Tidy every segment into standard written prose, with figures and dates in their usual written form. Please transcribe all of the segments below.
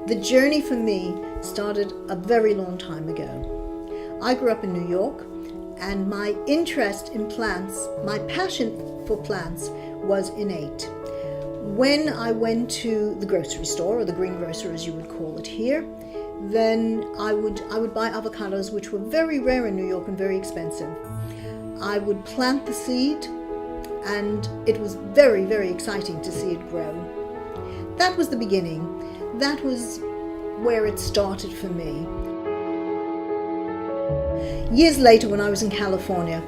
The journey for me started a very long time ago. I grew up in New York, and my interest in plants, my passion for plants was innate. When I went to the grocery store, or the greengrocer as you would call it here, then I would buy avocados, which were very rare in New York and very expensive. I would plant the seed, and it was very, very exciting to see it grow. That was the beginning. That was where it started for me. Years later, when I was in California,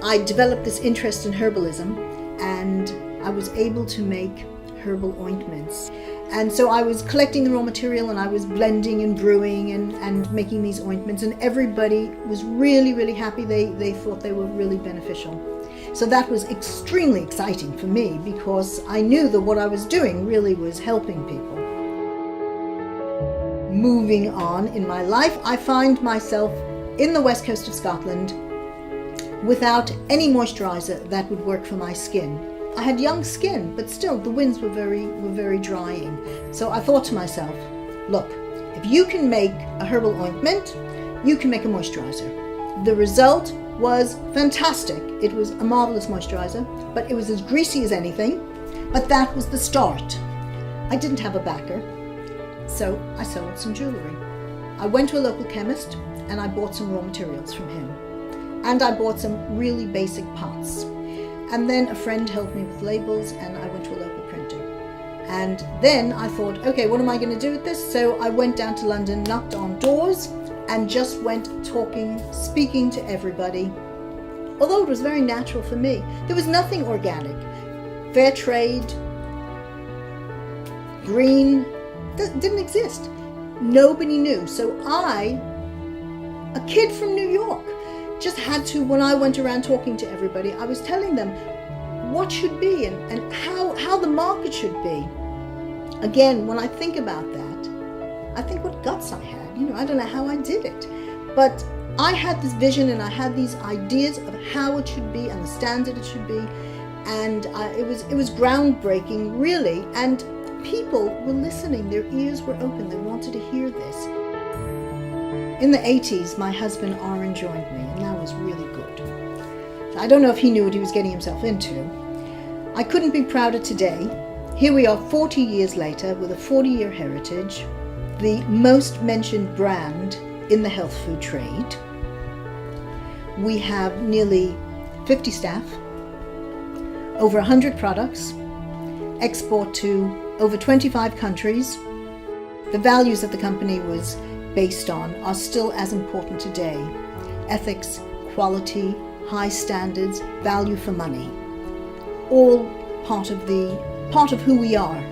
I developed this interest in herbalism, and I was able to make herbal ointments. And so I was collecting the raw material, and I was blending and brewing and making these ointments, and everybody was really, really happy. They thought they were really beneficial. So that was extremely exciting for me, because I knew that what I was doing really was helping people. Moving on in my life, I find myself in the west coast of Scotland without any moisturizer that would work for my skin. I had young skin, but still the winds were very drying. So I thought to myself, look, if you can make a herbal ointment, you can make a moisturizer. The result was fantastic. It was a marvelous moisturizer, but it was as greasy as anything. But that was the start. I didn't have a backer, so I sold some jewelry. I went to a local chemist and I bought some raw materials from him. And I bought some really basic pots. And then a friend helped me with labels, and I went to a local printer. And then I thought, okay, what am I going to do with this? So I went down to London, knocked on doors, and just went talking, speaking to everybody. Although it was very natural for me. There was nothing organic. Fair trade, green, didn't exist. Nobody knew. So I, a kid from New York, just had to, when I went around talking to everybody, I was telling them what should be and how the market should be. Again, when I think about that, I think what guts I had. I don't know how I did it, but I had this vision and I had these ideas of how it should be and the standard it should be, and it was groundbreaking, really. And people were listening; their ears were open. They wanted to hear this. In the 80s, my husband Aaron joined me, and that was really good. I don't know if he knew what he was getting himself into. I couldn't be prouder today. Here we are 40 years later with a 40-year heritage, the most mentioned brand in the health food trade. We have nearly 50 staff, over 100 products, export to over 25 countries. The values that the company was based on are still as important today. Ethics, quality, high standards, value for money. All part of who we are.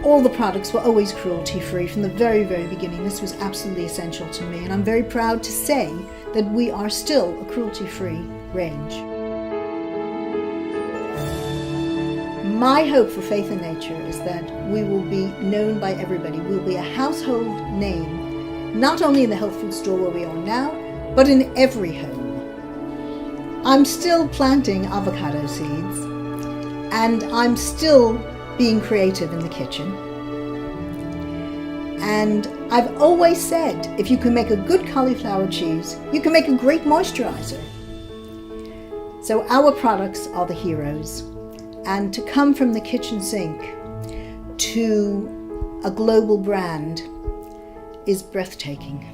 All the products were always cruelty-free from the very, very beginning. This was absolutely essential to me, and I'm very proud to say that we are still a cruelty-free range. My hope for Faith in Nature is that we will be known by everybody. We'll be a household name, not only in the health food store where we are now, but in every home. I'm still planting avocado seeds, and I'm still being creative in the kitchen. And I've always said, if you can make a good cauliflower cheese, you can make a great moisturizer. So our products are the heroes. And to come from the kitchen sink to a global brand is breathtaking.